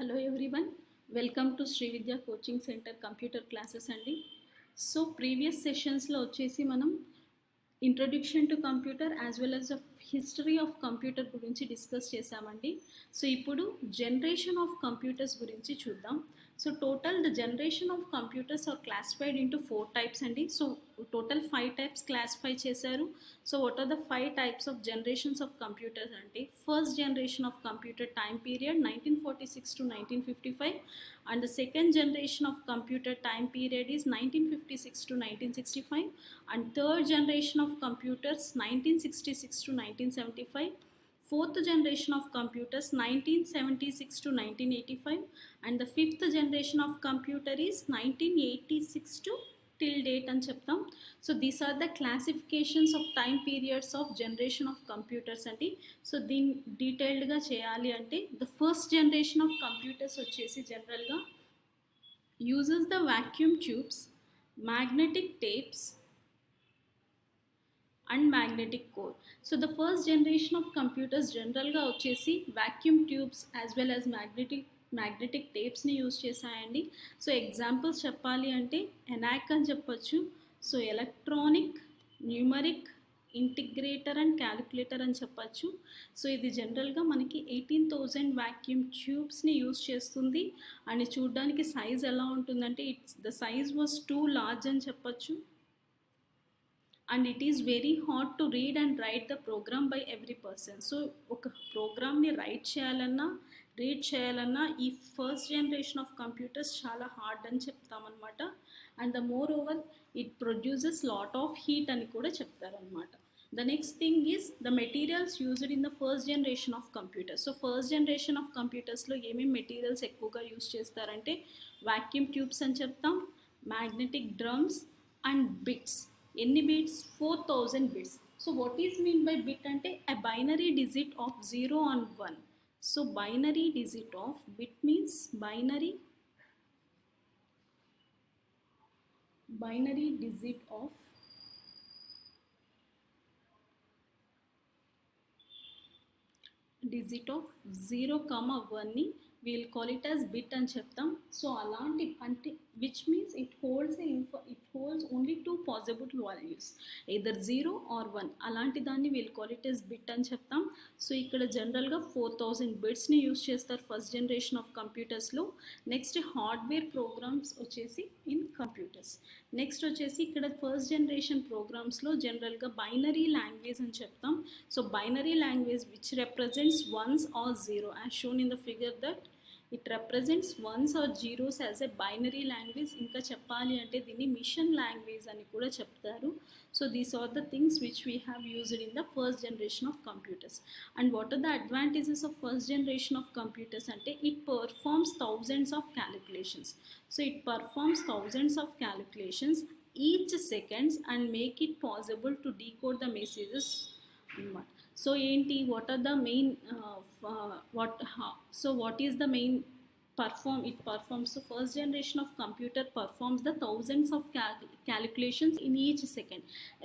Hello everyone, welcome to Sri Vidya Coaching Center Computer Classes అండి. So previous సెషన్స్లో వచ్చేసి మనం introduction to computer as well as history of computer గురించి discuss చేసామండి. So ఇప్పుడు generation of computers గురించి చూద్దాం. So total the generation of computers are classified into 4 types అండి. సో టోటల్ 5 టైప్స్ క్లాసిఫై చేశారు. So what are the 5 types of generations of computers అంటే first generation of computer time period 1946 to 1955 and the second generation of computer time period is 1956 to 1965 and third generation of computers 1966 to 1975, fourth generation of computers 1976 to 1985 and the fifth generation of computer is 1986 to till date అని చెప్తాం. So these are the classifications of time periods of generation of computers అండి. So దీన్ని డీటెయిల్డ్గా చేయాలి అంటే the first generation of computers వచ్చేసి జనరల్గా uses the vacuum tubes, magnetic tapes and magnetic core. So the first generation of computers జనరల్గా వచ్చేసి vacuum tubes as well as magnetic టేప్స్ని యూజ్ చేశాయండి. సో ఎగ్జాంపుల్స్ చెప్పాలి అంటే ఎనాక్ అని చెప్పొచ్చు. So electronic, numeric, integrator and calculator అని చెప్పచ్చు. సో ఇది జనరల్గా మనకి 18,000 వాక్యూమ్ ట్యూబ్స్ని యూజ్ చేస్తుంది. అండ్ చూడడానికి సైజ్ ఎలా ఉంటుందంటే the size was too large అని చెప్పచ్చు. And it is very hard to read and write the program by every person. So ఒక ప్రోగ్రామ్ని రైట్ చేయాలన్నా రీడ్ చేయాలన్నా ఈ ఫస్ట్ జనరేషన్ ఆఫ్ కంప్యూటర్స్ చాలా హార్డ్ అని చెప్తామన్నమాట. And the moreover it produces lot of heat అని కూడా చెప్తారనమాట. The next thing is the materials used in the first generation of computers. So first generation of కంప్యూటర్స్లో ఏమేమి materials ఎక్కువగా use చేస్తారంటే వాక్యూమ్ ట్యూబ్స్ అని చెప్తాం, మ్యాగ్నెటిక్ డ్రమ్స్ అండ్ బిట్స్. ఎన్ని bits? 4000 bits. So what is mean by bit అంటే a binary digit of 0 and 1. So binary digit of bit means binary digit of 0, 1 ని we'll call it as bit అని చెప్తాం. So అలాంటి అంటే which means it holds only 2 possible values, either 0 or 1. అలాంటి దాన్ని we'll call it as bit అని చెప్తాం. So ఇక్కడ జనరల్గా 4000 బిట్స్ని యూజ్ చేస్తారు ఫస్ట్ జనరేషన్ ఆఫ్ కంప్యూటర్స్లో. నెక్స్ట్ హార్డ్వేర్ ప్రోగ్రామ్స్ వచ్చేసి ఇన్ కంప్యూటర్స్. నెక్స్ట్ వచ్చేసి ఇక్కడ ఫస్ట్ జనరేషన్ ప్రోగ్రామ్స్లో జనరల్గా బైనరీ లాంగ్వేజ్ అని చెప్తాం. So binary language which represents ones or zero as shown in the figure that it represents ones or zeros as a binary language. ఇంకా చెప్పాలి అంటే దీన్ని మిషన్ లాంగ్వేజ్ అని కూడా చెప్తారు. So these are the things which we have used in the first generation of computers. And what are the advantages of first generation of computers అంటే it performs thousands of calculations. So it performs thousands of calculations each seconds and make it possible to decode the messages. So enti what are the main what is the main it performs. So first generation of computer performs the thousands of calculations in each second.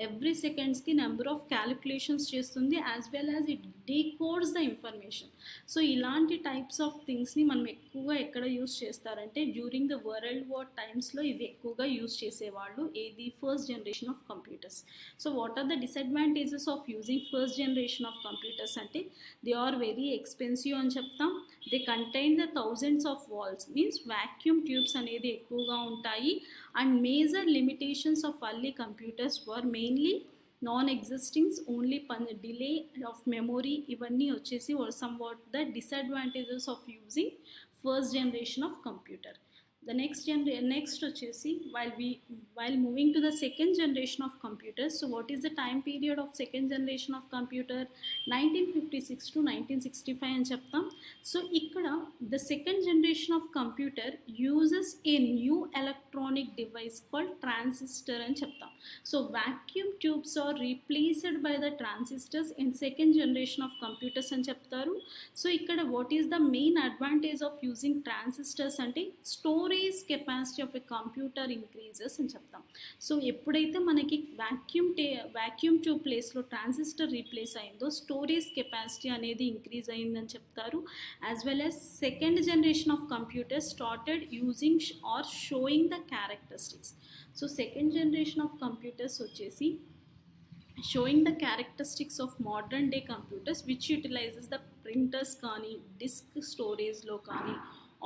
Every seconds ki number of calculations చేస్తుంది as well as it decodes the information. So ఇలాంటి types of థింగ్స్ని మనం ఎక్కువగా ఎక్కడ use చేస్తారంటే during the world war టైమ్స్లో ఇవి ఎక్కువగా use చేసేవాళ్ళు ఏది first generation of computers. So what are the disadvantages of using first generation of computers అంటే దే ఆర్ వెరీ ఎక్స్పెన్సివ్ అని చెప్తాం. They contain the thousands of valves means vacuum tubes అనేది ఎక్కువగా ఉంటాయి. And major limitations of early computers were mainly non existings, only delay of memory. ఇవన్నీ వచ్చేసి somewhat the disadvantages of using first generation of computer. The next వచ్చేసి while moving to the second generation of computers. So what is the time period of second generation of computer? 1956 to 1965 అని చెప్తాం. So ఇక్కడ the second generation of computer uses a new electronic device called transistor అని చెప్తాం. So vacuum tubes are replaced by the transistors in second generation of computers అని చెప్తారు. So ఇక్కడ what is the main advantage of using transistors అంటే storage storage capacity of a computer increases అని చెప్తాం. So ఎప్పుడైతే మనకి వ్యాక్యూమ్ ట్యూబ్ ప్లేస్లో transistor replace అయిందో స్టోరేజ్ కెపాసిటీ అనేది ఇంక్రీజ్ అయిందని చెప్తారు. As well as second generation of computers started using or showing the characteristics. So second generation of computers వచ్చేసి showing the characteristics of modern day computers which utilizes the printers కానీ disk storage లో కానీ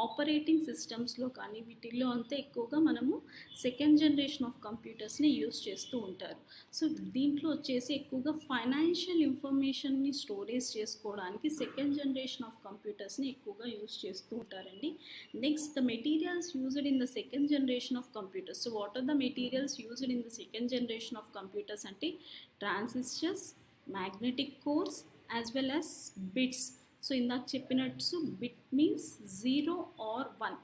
operating సిస్టమ్స్లో కానీ వీటిల్లో అంతా ఎక్కువగా మనము సెకండ్ జనరేషన్ ఆఫ్ కంప్యూటర్స్ని యూస్ చేస్తూ ఉంటారు. సో దీంట్లో వచ్చేసి ఎక్కువగా ఫైనాన్షియల్ ఇన్ఫర్మేషన్ని స్టోరేజ్ చేసుకోవడానికి సెకండ్ జనరేషన్ ఆఫ్ కంప్యూటర్స్ని ఎక్కువగా యూస్ చేస్తూ ఉంటారండి. Next the materials used in the second generation of computers. So what are the materials used in the second generation of computers అంటే transistors, magnetic cores as well as bits. So ఇందాక చెప్పినట్టు bit means 0 or 1,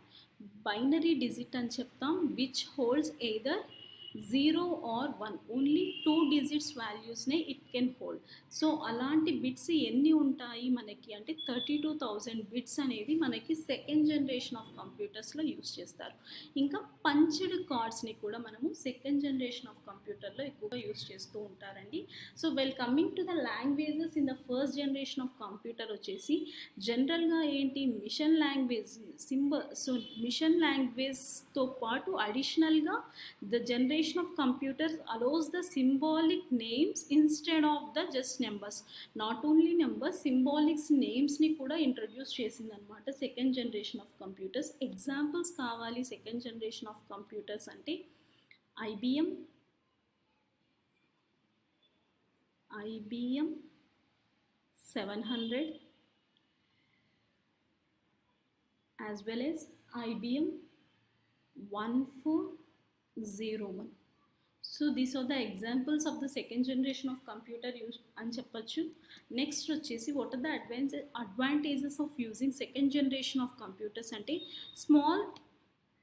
binary digit అని చెప్తాం which holds either 0 or 1, only 2 digits వాల్యూస్నే it can hold. So అలాంటి bits ఎన్ని ఉంటాయి మనకి అంటే 32,000 బిట్స్ అనేది మనకి సెకండ్ జనరేషన్ ఆఫ్ కంప్యూటర్స్లో యూస్ చేస్తారు. ఇంకా పంచ్డ్ కార్డ్స్ని కూడా మనము సెకండ్ జనరేషన్ ఆఫ్ కంప్యూటర్లో ఎక్కువగా యూస్ చేస్తూ ఉంటారండి. So well coming to the languages in the first generation of computer వచ్చేసి జనరల్గా ఏంటి మిషన్ లాంగ్వేజ్ సో మిషన్ లాంగ్వేజ్తో పాటు అడిషనల్గా the generation of computers allows the symbolic names instead of the just numbers. Not only numbers, symbolic names ni kuda introduce chesindi anamata second generation of computers. Examples kavali second generation of computers ante IBM 700 as well as IBM 1401. So these are the examples of the second generation of computer use అని చెప్పచ్చు. Next వచ్చేసి what are the advantages of using second generation of computers అంటే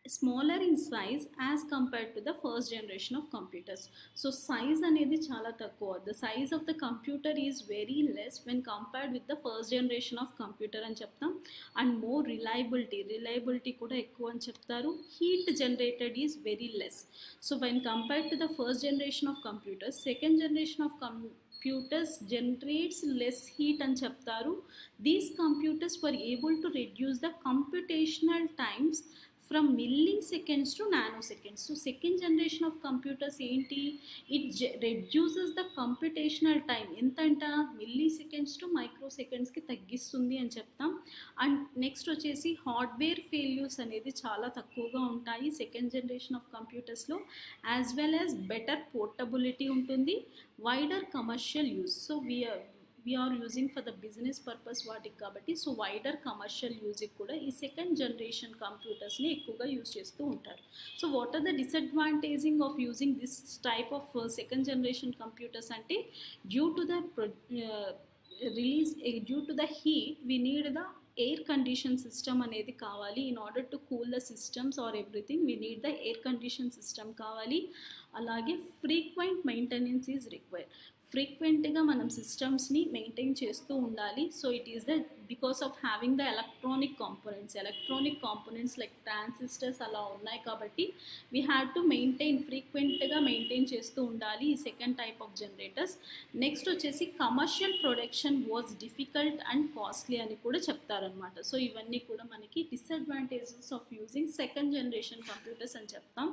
smaller in size as compared to the first generation of computers. So size అనేది చాలా తక్కువ. The size of the computer is very less when compared with the first generation of computer అని చెప్తాం. And more reliability కూడా ఎక్కువ అని చెప్తారు. Heat generated is very less. So when compared to the first generation of computers, second generation of computers generates less heat అని చెప్తారు. These computers were able to reduce the computational times from milliseconds to nanoseconds. So second generation of computers ఏంటి it reduces the computational time ఎంతంట milliseconds to microsecondsకి తగ్గిస్తుంది అని చెప్తాం. And next వచ్చేసి hardware failures అనేది చాలా తక్కువగా ఉంటాయి సెకండ్ జనరేషన్ ఆఫ్ కంప్యూటర్స్లో. As well as better portability ఉంటుంది, wider commercial use. So we are using for the business purpose వాటికి కాబట్టి సో వైడర్ కమర్షియల్ యూజ్కి కూడా ఈ సెకండ్ జనరేషన్ కంప్యూటర్స్ని ఎక్కువగా యూజ్ చేస్తూ ఉంటారు. So what are the disadvantaging of using this type of second generation computers అంటే due to the heat we need the air condition system అనేది కావాలి. In order to cool the systems or everything we need the air condition system కావాలి. అలాగే frequent maintenance is required. ఫ్రీక్వెంట్గా మనం సిస్టమ్స్ని maintain చేస్తూ ఉండాలి. So it is the because of having the electronic components like transistors అలా ఉన్నాయి కాబట్టి we have to ఫ్రీక్వెంట్గా మెయింటైన్ చేస్తూ ఉండాలి ఈ second type of generators. Next వచ్చేసి commercial production was difficult and costly అని కూడా చెప్తారనమాట. సో ఇవన్నీ కూడా మనకి disadvantages of using second generation computers అని చెప్తాం.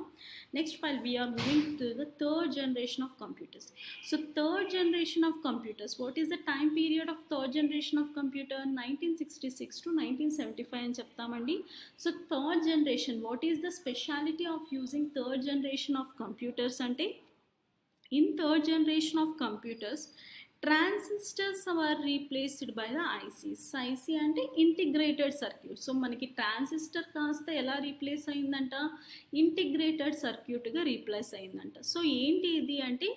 Next file we are moving to the third generation of computers. So third generation of computers, what is the time period of third generation of computer? 1966 to 1975 అని చెప్తామండి. So third generation what is the speciality of using third generation of computers అంటే in third generation of computers transistors are replaced by the ICs. IC అంటే integrated circuit. So మనకి transistor కాస్త ఎలా replace అయిందంట integrated సర్క్యూట్గా replace అయిందంట. So ఏంటి ఇది అంటే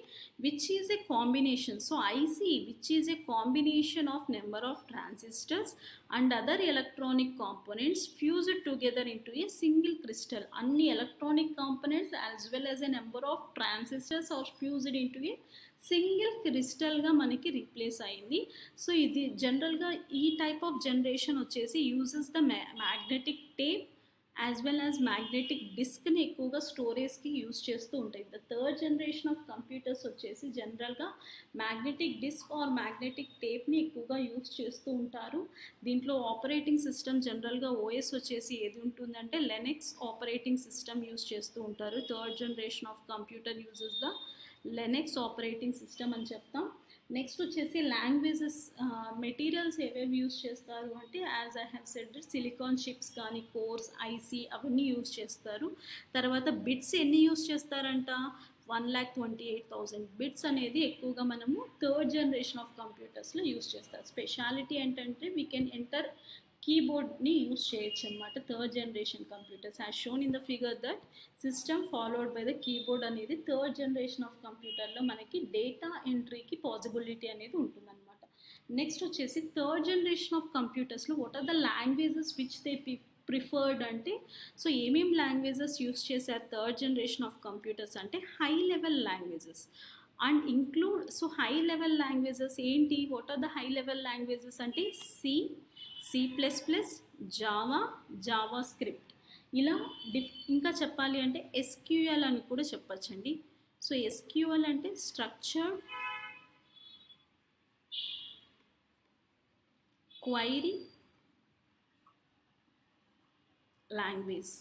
which is a combination. So IC which is a combination of number of transistors and other electronic components fused together into a single crystal. అన్ని electronic components as well as a number of transistors are fused into a single క్రిస్టల్గా మనకి replace అయింది. So ఇది జనరల్గా ఈ type of generation వచ్చేసి uses the magnetic tape as well as magnetic డిస్క్ని ఎక్కువగా స్టోరేజ్కి యూస్ చేస్తూ ఉంటాయి. The third generation of computers వచ్చేసి జనరల్గా మ్యాగ్నెటిక్ డిస్క్ ఆర్ మ్యాగ్నెటిక్ టేప్ని ఎక్కువగా యూస్ చేస్తూ ఉంటారు. దీంట్లో ఆపరేటింగ్ సిస్టమ్ జనరల్గా ఓఎస్ వచ్చేసి ఏది ఉంటుందంటే లెనెక్స్ ఆపరేటింగ్ సిస్టమ్ యూస్ చేస్తూ ఉంటారు. Third generation of computer uses the లెనెక్స్ operating system అని చెప్తాం. నెక్స్ట్ వచ్చేసి లాంగ్వేజెస్ మెటీరియల్స్ ఏవేవి యూస్ చేస్తారు అంటే as I have said silicon chips కానీ కోర్స్ ఐసీ అవన్నీ యూస్ చేస్తారు. తర్వాత బిట్స్ ఎన్ని యూస్ చేస్తారంట 1,28,000 బిట్స్ అనేది ఎక్కువగా మనము థర్డ్ జనరేషన్ ఆఫ్ కంప్యూటర్స్లో యూస్ చేస్తారు. స్పెషాలిటీ ఏంటంటే వీ కెన్ ఎంటర్ కీబోర్డ్ని యూస్ చేయొచ్చు అనమాట third generation computers. As shown in the figure that system followed by the keyboard అనేది థర్డ్ జనరేషన్ ఆఫ్ కంప్యూటర్లో మనకి డేటా ఎంట్రీకి పాసిబిలిటీ అనేది ఉంటుందన్నమాట. నెక్స్ట్ వచ్చేసి థర్డ్ జనరేషన్ ఆఫ్ కంప్యూటర్స్లో what are the languages which they preferred అంటే సో ఏమేమి లాంగ్వేజెస్ యూస్ చేశారు థర్డ్ జనరేషన్ ఆఫ్ కంప్యూటర్స్ అంటే high level languages and include so high level languages ఏంటి what are the high level languages అంటే C plus plus Java JavaScript ఇలా ఇంకా చెప్పాలి అంటే ఎస్క్యూఎల్ అని కూడా చెప్పచ్చండి. సో ఎస్క్యూఎల్ అంటే structured query language.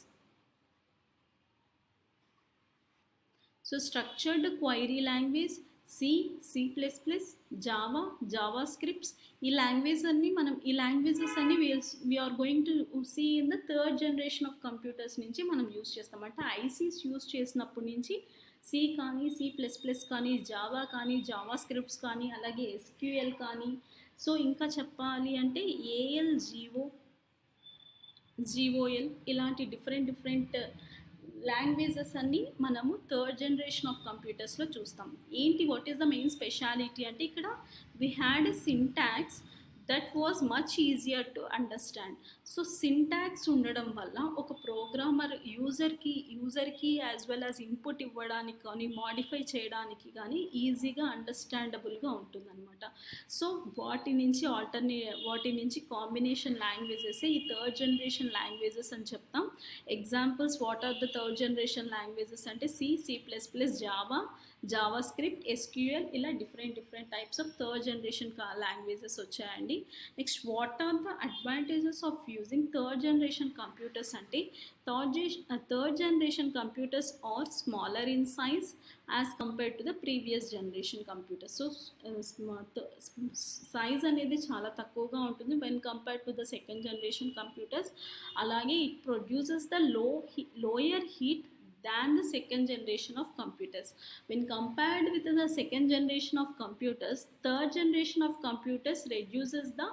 So structured query language C++, Java JavaScripts ఈ లాంగ్వేజెస్ అన్ని we're going to see in the third generation of computers నుంచి మనం యూస్ చేస్తామంటే ఐసీస్ యూస్ చేసినప్పటి నుంచి సి కానీ C++ కానీ జావా కానీ జావా స్క్రిప్ట్స్ కానీ అలాగే ఎస్క్యూఎల్ కానీ సో ఇంకా చెప్పాలి అంటే జీఓఎల్ ఇలాంటి డిఫరెంట్ లాంగ్వేజెస్ అన్ని మనము థర్డ్ జనరేషన్ ఆఫ్ కంప్యూటర్స్లో చూస్తాం. ఏంటి what is the main speciality అంటే ఇక్కడ we had a syntax that was much easier to understand. So syntax ఉండడం వల్ల ఒక ప్రోగ్రామర్ యూజర్కి యాజ్ వెల్ యాజ్ ఇన్పుట్ ఇవ్వడానికి కానీ మాడిఫై చేయడానికి కానీ ఈజీగా అండర్స్టాండబుల్గా ఉంటుందన్నమాట. సో వాటి నుంచి కాంబినేషన్ లాంగ్వేజెస్ ఈ థర్డ్ జనరేషన్ లాంగ్వేజెస్ అని చెప్తాం. Examples what are the third generation languages అంటే C++, జావా స్క్రిప్ట్, ఎస్క్యూఎల్ ఇలా different types of third generation languages వచ్చాయండి. Next what are the advantages of using third generation computers అంటే third generation computers are smaller in size as compared to the previous generation computers. So size అనేది చాలా తక్కువగా ఉంటుంది when compared to the second generation computers. అలాగే it produces the lower heat than the second generation of computers. When compared with the second generation of computers, third generation of computers reduces the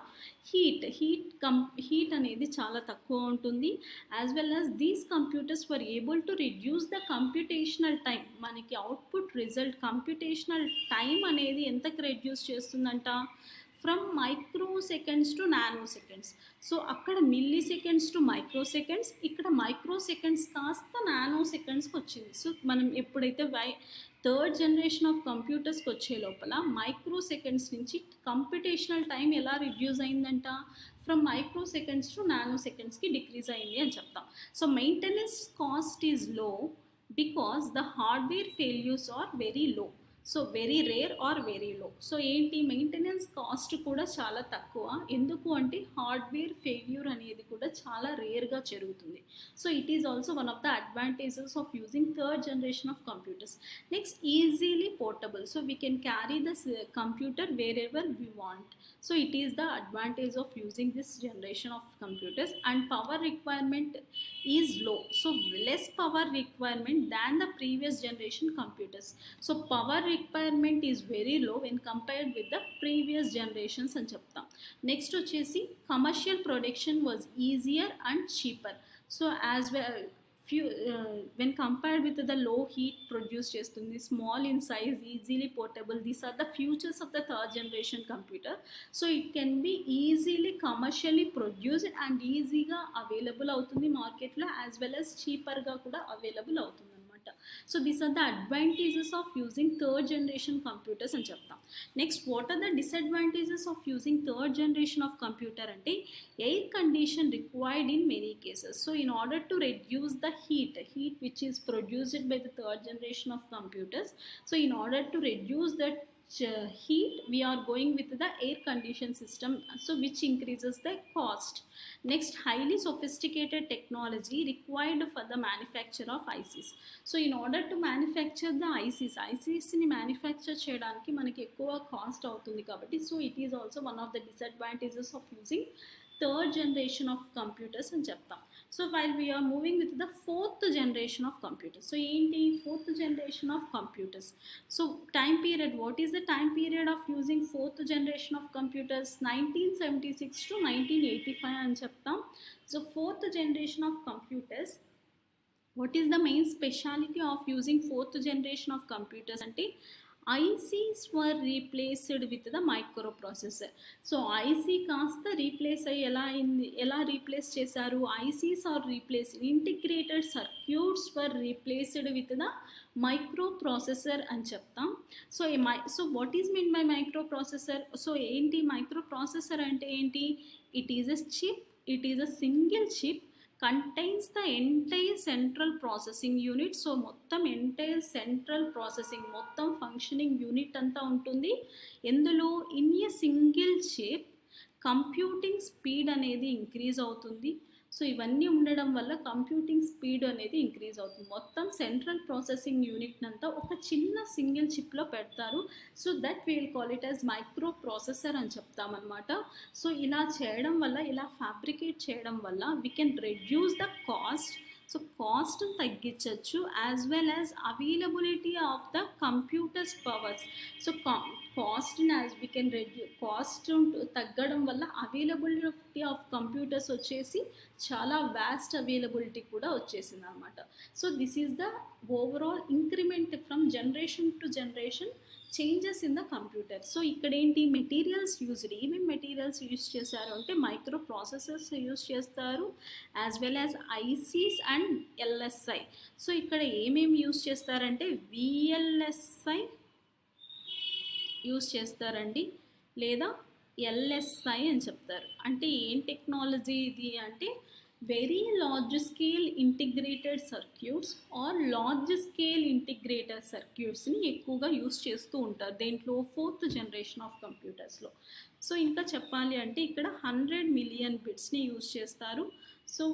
heat అనేది చాలా తక్కువ ఉంటుంది. As well as these computers were able to reduce the computational time. మనకి output result computational time అనేది ఎంతకు reduce చేస్తుందంట from microseconds to nanoseconds. So అక్కడ milliseconds to microseconds, ఇక్కడ మైక్రో సెకండ్స్ కాస్త నానో సెకండ్స్కి వచ్చింది. సో మనం ఎప్పుడైతే థర్డ్ జనరేషన్ ఆఫ్ కంప్యూటర్స్కి వచ్చే లోపల మైక్రో సెకండ్స్ నుంచి కంప్యూటేషనల్ టైం ఎలా రిడ్యూస్ అయిందంట ఫ్రమ్ మైక్రో సెకండ్స్ టు నానో సెకండ్స్కి డిక్రీజ్ అయింది అని చెప్తాం. So maintenance cost is low because the hardware failures are very low. So very rare or very low. So ఏంటి మెయింటెనెన్స్ కాస్ట్ కూడా చాలా తక్కువ. ఎందుకు అంటే హార్డ్వేర్ ఫెయిల్యూర్ అనేది కూడా చాలా రేర్గా జరుగుతుంది. So it is also one of the advantages of using third generation of computers. Next easily portable. So we can carry this computer wear ever we want. So it is the advantage of using this generation of computers. And power requirement is low, so less power requirement than the previous generation computers. So power requirement is very low when compared with the previous generations అని చెప్తాం. Next వచ్చేసి commercial production was easier and cheaper. So as well when compared with the low heat produce చేస్తుంది, small in size, easily portable, these are the features of the third generation computer. So it can be easily commercially produced and ఈజీగా available అవుతుంది మార్కెట్లో, as well as చీపర్గా కూడా available అవుతుంది అనమాట. So these are the advantages of using third generation computers అని చెప్తాం. Next what are the disadvantages of using third generation of computer అంటే air condition required in many cases. So in order to reduce the heat which is produced by the third generation of computers, so in order to reduce that heat we are going with the air condition system, so which increases the cost. Next, highly sophisticated technology required for the manufacture of ICs. So in order to manufacture the ICs ni manufacture cheyadaniki manaki ekkuva cost avutundi kabatti, so it is also one of the disadvantages of using third generation of computers అని చెప్తాం. So while we are moving with the fourth generation of computers, so ఏంటి fourth generation of computers? So time period, what is the time period of using fourth generation of computers? 1976 to 1985 అని చెప్తాం. So fourth generation of computers, what is the main speciality of using fourth generation of computers అంటే ICs were replaced with the microprocessor. So IC కాస్త replace అయ్యి ఎలా replace చేశారు? ICs are replaced, integrated circuits were replaced with the microprocessor అని చెప్తాం. So what is mean by microprocessor? So ఏంటి microprocessor అంటే ఏంటి? It is a chip, it is a single chip contains the entire central processing unit. So మొత్తం entire central processing మొత్తం functioning unit అంతా ఉంటుంది ఎందులో. In a single chip computing speed అనేది increase అవుతుంది. సో ఇవన్నీ ఉండడం వల్ల కంప్యూటింగ్ స్పీడ్ అనేది ఇంక్రీజ్ అవుతుంది. మొత్తం సెంట్రల్ ప్రాసెసింగ్ యూనిట్ అంతా ఒక చిన్న సింగిల్ చిప్లో పెడతారు. So that will call it as micro processor అని చెప్తామన్నమాట. సో ఇలా చేయడం వల్ల, ఇలా ఫ్యాబ్రికేట్ చేయడం వల్ల we can reduce the cost. So cost తగ్గించవచ్చు, as well as availability of the computers powers. So కాస్ట్ని as we can reduce, cost తగ్గడం వల్ల అవైలబిలిటీ ఆఫ్ కంప్యూటర్స్ వచ్చేసి చాలా వ్యాస్ట్ అవైలబిలిటీ కూడా వచ్చేసింది అనమాట. So this is the overall increment from generation to generation changes in the computer. So ఇక్కడ ఏంటి మెటీరియల్స్ యూజ్డ్, ఏమేమి మెటీరియల్స్ యూజ్ చేశారు అంటే మైక్రో ప్రాసెసర్స్ యూజ్ చేస్తారు, as well as ICs and LSI. So ఇక్కడ ఏమేమి యూజ్ చేస్తారంటే విఎల్ఎస్ఐ యూజ్ చేస్తారండి, లేదా ఎల్ఎస్ఐ అని చెప్తారు. అంటే ఏం టెక్నాలజీ ఇది అంటే very large scale integrated circuits or large scale integrated సర్క్యూట్స్ని ఎక్కువగా యూస్ చేస్తూ ఉంటారు దేంట్లో, ఫోర్త్ జనరేషన్ ఆఫ్ కంప్యూటర్స్లో. సో ఇంకా చెప్పాలి అంటే ఇక్కడ 100 మిలియన్ బిట్స్ని యూస్ చేస్తారు. So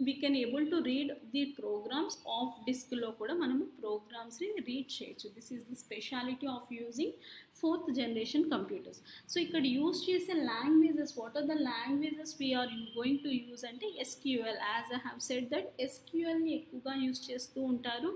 we can able to read the programs of డిస్క్లో కూడా మనము ప్రోగ్రామ్స్ని రీడ్ చేయొచ్చు. This is the speciality of using fourth generation computers. So ఇక్కడ యూజ్ చేసే languages, what are the languages we're going to use అంటే SQL. As I have said that SQLని ఎక్కువగా యూజ్ చేస్తూ ఉంటారు.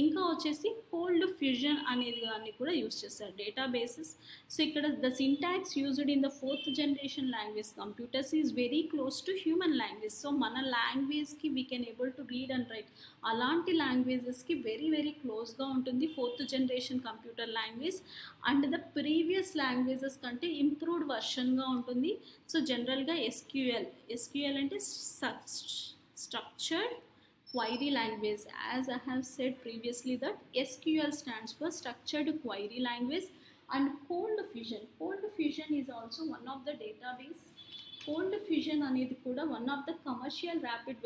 ఇంకా వచ్చేసి కోల్డ్ ఫ్యూజన్ అనేది దాన్ని కూడా యూజ్ చేస్తారు, డేటాబేసెస్. సో ఇక్కడ the syntax used in the fourth generation language computers is very close to human language. So మన లాంగ్వేజ్కి we can able to read and write, అలాంటి లాంగ్వేజెస్కి వెరీ వెరీ క్లోజ్గా ఉంటుంది fourth generation computer language. And the previous languages కంటే improved వర్షన్గా ఉంటుంది. So జనరల్గా SQL అంటే స్ట్రక్చర్డ్ query language. As I have said previously that SQL stands for structured query language. And cold fusion is also one of the database. Cold fusion అనేది కూడా one of the commercial rapid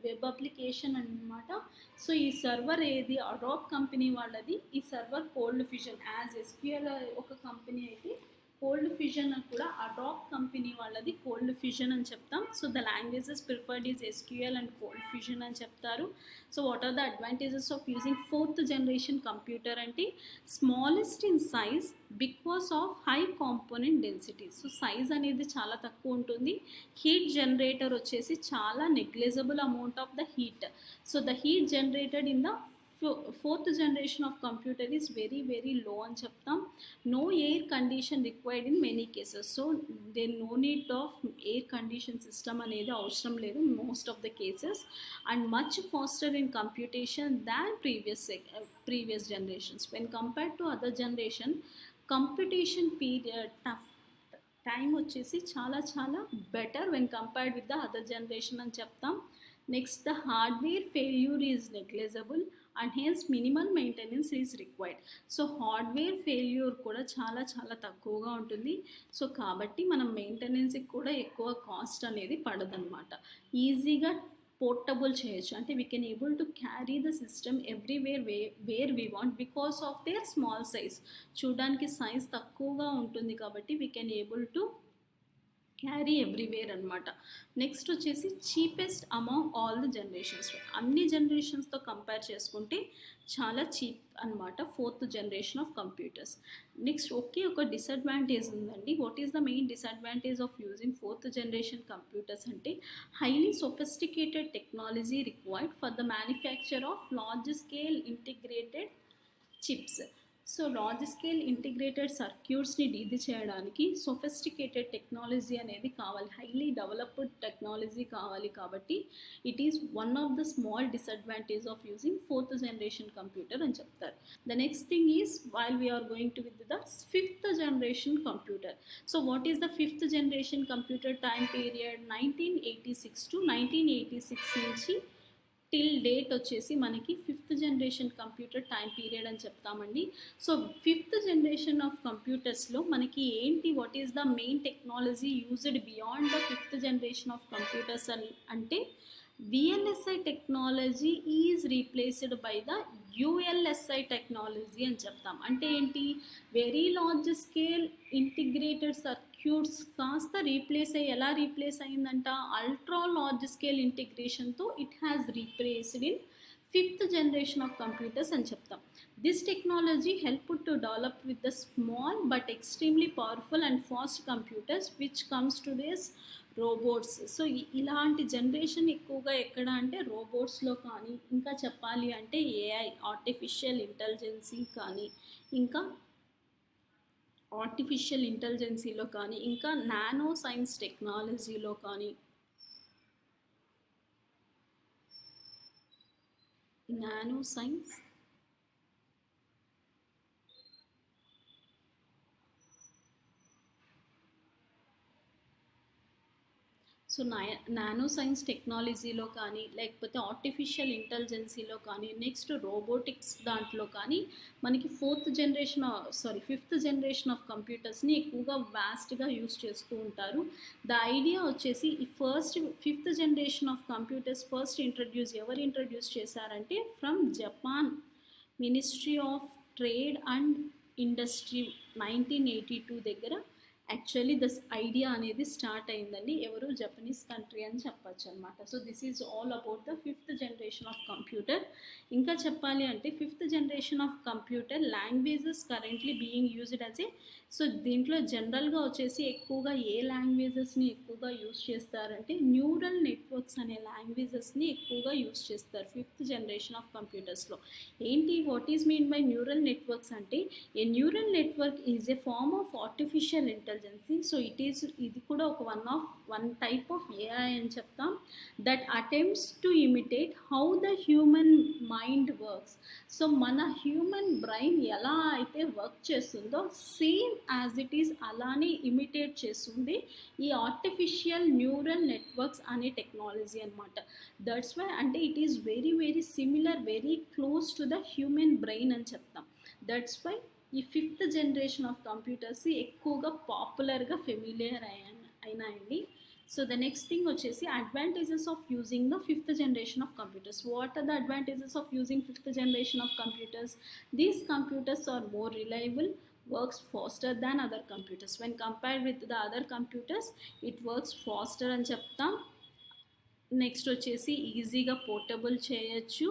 web application అన్నమాట. So ఈ server ఏది Adobe company వాళ్ళది, ఈ server cold fusion. As SQL ఒక company అయితే cold fusion కూడా అడాబ్ కంపెనీ వాళ్ళది కోల్డ్ ఫ్యూజన్ అని చెప్తాం. So the languages preferred is SQL and cold fusion అని చెప్తారు. So what are the advantages of using fourth generation computer అంటే smallest in size because of high component density. So size అనేది చాలా తక్కువ ఉంటుంది. హీట్ జనరేటర్ వచ్చేసి చాలా negligible amount of the heat. So the heat generated in the fourth generation of computer is very very low అని చెప్తాం. No air condition required in many cases. So they no need of air condition system అనేది అవసరం లేదు most of the cases. And much faster in computation than previous generations. When compared to other generation computation period time వచ్చేసి చాలా చాలా better when compared with the other generation అని చెప్తాం. Next the hardware failure is negligible and hence minimal maintenance is required. So hardware failure కూడా చాలా చాలా తక్కువగా ఉంటుంది. సో కాబట్టి మనం మెయింటెనెన్స్కి కూడా ఎక్కువ కాస్ట్ అనేది పడదనమాట. ఈజీగా పోర్టబుల్ చేయొచ్చు, అంటే we can able to carry the system everywhere where we want because of their small size. చూడడానికి సైజ్ తక్కువగా ఉంటుంది కాబట్టి we can able to carry everywhere అనమాట. నెక్స్ట్ వచ్చేసి cheapest among all the generations. అన్ని జనరేషన్స్తో కంపేర్ చేసుకుంటే చాలా చీప్ అనమాట 4th generation of computers. Next ఒక డిసడ్వాంటేజ్ ఉందండి. What is the main disadvantage of using 4th generation computers అంటే highly sophisticated technology required for the manufacture of large scale integrated chips. So large scale integrated సర్క్యూట్స్ని ఇది చేయడానికి sophisticated technology అనేది కావాలి, highly developed technology కావాలి. కాబట్టి it is one of the small disadvantage of using 4th generation computer అని చెప్తారు. The next thing is while we're going to with the 5th generation computer. So what is the 5th generation computer time period? 1986 to 1986 నుంచి till date వచ్చేసి మనకి 5th generation computer time period అని చెప్తామండి. So 5th generation of కంప్యూటర్స్లో మనకి ఏంటి, what is the main technology used beyond the 5th generation of computers అంటే VLSI technology is replaced by the ULSI technology అని చెప్తాం. అంటే ఏంటి, very large scale integrated circuits కాస్త ఎలా రీప్లేస్ అయిందంట, అల్ట్రా లార్జ్ స్కేల్ ఇంటిగ్రేషన్తో it has replaced in 5th generation of computers అని చెప్తాం. This technology help to develop with the small but extremely powerful and fast computers which comes to days robots. So ఇలాంటి generation ఎక్కువగా ఎక్కడ అంటే రోబోట్స్లో కానీ, ఇంకా చెప్పాలి అంటే AI ఆర్టిఫిషియల్ ఇంటెలిజెన్సీ కానీ, ఇంకా ఆర్టిఫిషియల్ ఇంటెలిజెన్సీలో కానీ, ఇంకా నానో సైన్స్ టెక్నాలజీలో కానీ, nano science so nano science టెక్నాలజీలో కానీ, లేకపోతే ఆర్టిఫిషియల్ ఇంటెలిజెన్సీలో కానీ, నెక్స్ట్ రోబోటిక్స్ దాంట్లో కానీ మనకి 5th జనరేషన్ ఆఫ్ కంప్యూటర్స్ని ఎక్కువగా వాస్ట్గా యూస్ చేస్తూ ఉంటారు. ద ఐడియా వచ్చేసి ఈ 5th జనరేషన్ ఆఫ్ కంప్యూటర్స్ ఎవరు ఇంట్రడ్యూస్ చేశారంటే from Japan ministry of trade and industry 1982 దగ్గర యాక్చువల్లీ దిస్ ఐడియా అనేది స్టార్ట్ అయిందండి. ఎవరు, జపనీస్ కంట్రీ అని చెప్పచ్చు అనమాట. So this is all about the 5th generation of computer. ఇంకా చెప్పాలి అంటే 5th generation of computer languages currently being used as a. So దీంట్లో జనరల్గా వచ్చేసి ఎక్కువగా ఏ లాంగ్వేజెస్ని ఎక్కువగా యూజ్ చేస్తారంటే న్యూరల్ నెట్వర్క్స్ అనే లాంగ్వేజెస్ని ఎక్కువగా యూజ్ చేస్తారు 5th జనరేషన్ ఆఫ్ కంప్యూటర్స్లో. ఏంటి, what is mean by neural networks అంటే a neural network is a form of artificial intelligence. So ఇది కూడా ఒక వన్ టైప్ ఆఫ్ AI అని చెప్తాం that attempts to imitate how the human mind works. So మన human brain ఎలా అయితే work చేస్తుందో సేమ్ యాజ్ ఇట్ ఈస్ అలానే ఇమిటేట్ చేస్తుంది ఈ ఆర్టిఫిషియల్ న్యూరల్ నెట్వర్క్స్ అనే టెక్నాలజీ అనమాట. దట్స్ వై అంటే it is very very similar, very close to the human brain అని చెప్తాం. దట్స్ వై ఈ 5th జనరేషన్ ఆఫ్ కంప్యూటర్స్ ఎక్కువగా పాపులర్గా ఫెమిలియర్ అయినాయండి. సో ద నెక్స్ట్ థింగ్ వచ్చేసి advantages of using the 5th generation of computers. What are the advantages of using 5th generation of computers? These computers are more reliable, works faster than other computers. When compared with the other computers, it works faster అని చెప్తాం. Next వచ్చేసి ఈజీగా portable చేయొచ్చు.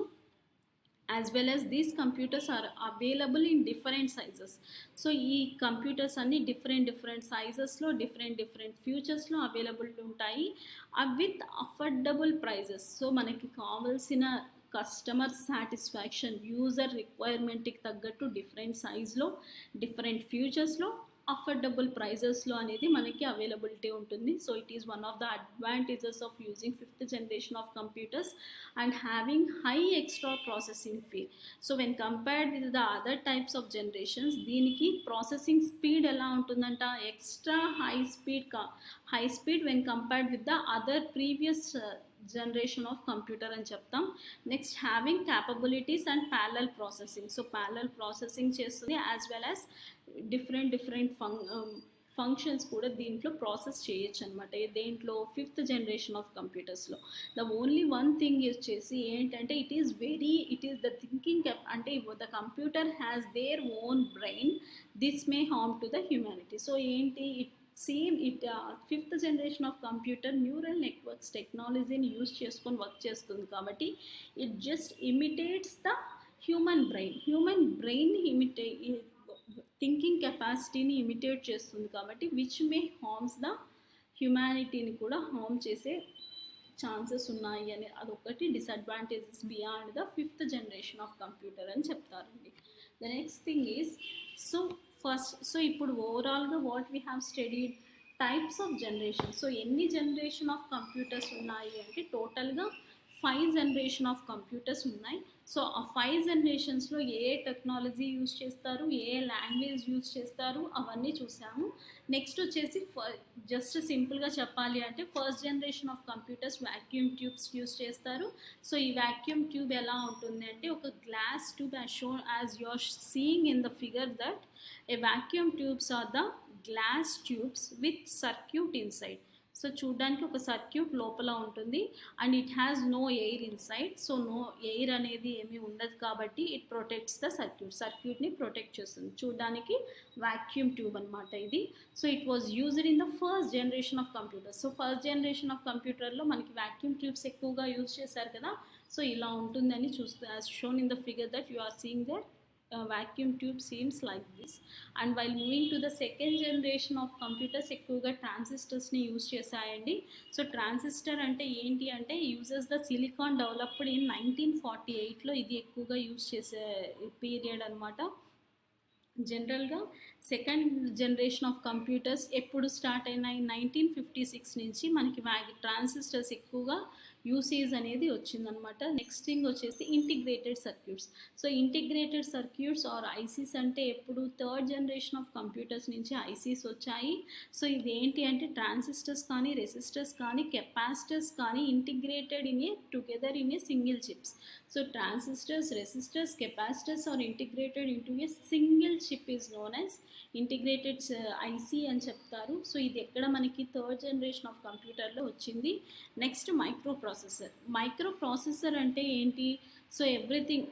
As well as these computers are available in different sizes. So ఈ computers అన్నీ different సైజెస్లో different ఫ్యూచర్స్లో available ఉంటాయి విత్ అఫోర్డబుల్ ప్రైజెస్. సో మనకి కావాల్సిన కస్టమర్ సాటిస్ఫాక్షన్, యూజర్ రిక్వైర్మెంట్కి తగ్గట్టు డిఫరెంట్ సైజ్లో, డిఫరెంట్ ఫ్యూచర్స్లో, అఫోర్డబుల్ ప్రైజెస్లో అనేది మనకి అవైలబిలిటీ ఉంటుంది. So it is one of the advantages of using 5th generation of computers and having high extra processing speed. So when compared with the other types of generations, దీనికి processing speed ఎలా ఉంటుందంట, extra high speed when compared with the other previous generation of computer అని చెప్తాం. Next having capabilities and parallel processing. So parallel processing చేస్తుంది, as well as different functions కూడా దీంట్లో process చేయొచ్చు అనమాట. దేంట్లో ఫిఫ్త్ జనరేషన్ ఆఫ్ కంప్యూటర్స్లో. ద ఓన్లీ వన్ థింగ్ వచ్చేసి ఏంటంటే ఇట్ ఈస్ ద థింకింగ్ అంటే the computer has their own brain, this may harm to the humanity. So ఏంటి fifth generation of computer neural networks టెక్నాలజీని use చేసుకొని work చేస్తుంది కాబట్టి it just imitates the human brain thinking కెపాసిటీని imitate చేస్తుంది కాబట్టి which may harms the హ్యుమానిటీని కూడా హార్మ్ చేసే ఛాన్సెస్ ఉన్నాయి అని అదొకటి disadvantages beyond the fifth generation of computer అని చెప్తారండి. The next thing is so ఇప్పుడు ఓవరాల్గా what we have studied types of generation. So ఎన్ని జనరేషన్ ఆఫ్ కంప్యూటర్స్ ఉన్నాయి అంటే టోటల్గా 5 జనరేషన్ ఆఫ్ కంప్యూటర్స్ ఉన్నాయి. సో ఆ 5 జనరేషన్స్లో ఏ టెక్నాలజీ యూజ్ చేస్తారు, ఏ లాంగ్వేజ్ యూజ్ చేస్తారు అవన్నీ చూసాము. నెక్స్ట్ వచ్చేసి జస్ట్ సింపుల్గా చెప్పాలి అంటే first generation of computers vacuum tubes use చేస్తారు. సో ఈ వాక్యూమ్ ట్యూబ్ ఎలా ఉంటుంది అంటే ఒక glass tube as you are seeing in the figure that a vacuum tubes are the glass tubes with circuit inside. So చూడడానికి ఒక circuit లోపల ఉంటుంది and it has no air inside. So no air అనేది ఏమీ ఉండదు కాబట్టి it protects the సర్క్యూట్ని protect చేస్తుంది. చూడడానికి వాక్యూమ్ ట్యూబ్ అనమాట ఇది. So it was used in the first generation of computer. So first generation of కంప్యూటర్లో మనకి వాక్యూమ్ ట్యూబ్స్ ఎక్కువగా యూజ్ చేశారు కదా. సో ఇలా ఉంటుందని చూస్తే as shown in the figure that you are seeing that vacuum tube seems like this. And while moving to the second generation of computers ఎక్కువగా ట్రాన్సిస్టర్స్ని యూజ్ చేశాయండి. సో ట్రాన్సిస్టర్ అంటే ఏంటి అంటే uses the silicon developed in 1948లో ఇది ఎక్కువగా యూజ్ చేసే పీరియడ్ అనమాట. జనరల్గా సెకండ్ జనరేషన్ ఆఫ్ కంప్యూటర్స్ ఎప్పుడు స్టార్ట్ అయినాయి 1956 నుంచి మనకి ట్రాన్సిస్టర్స్ ఎక్కువగా యూసేజ్ అనేది వచ్చిందనమాట. నెక్స్ట్ థింగ్ వచ్చేసి integrated circuits. So integrated circuits or ICs అంటే ఎప్పుడు థర్డ్ జనరేషన్ ఆఫ్ కంప్యూటర్స్ నుంచి ఐసీస్ వచ్చాయి. సో ఇది ఏంటి అంటే ట్రాన్సిస్టర్స్ కానీ రెసిస్టర్స్ కానీ కెపాసిటర్స్ కానీ integrated together in a single chips. So transistors, resistors, capacitors are integrated into a single chip is known as integrated IC అని చెప్తారు. సో ఇది ఎక్కడ మనకి థర్డ్ జనరేషన్ ఆఫ్ కంప్యూటర్లో వచ్చింది. నెక్స్ట్ మైక్రో ప్రాసెసర్ అంటే ఏంటి? సో ఎవ్రీథింగ్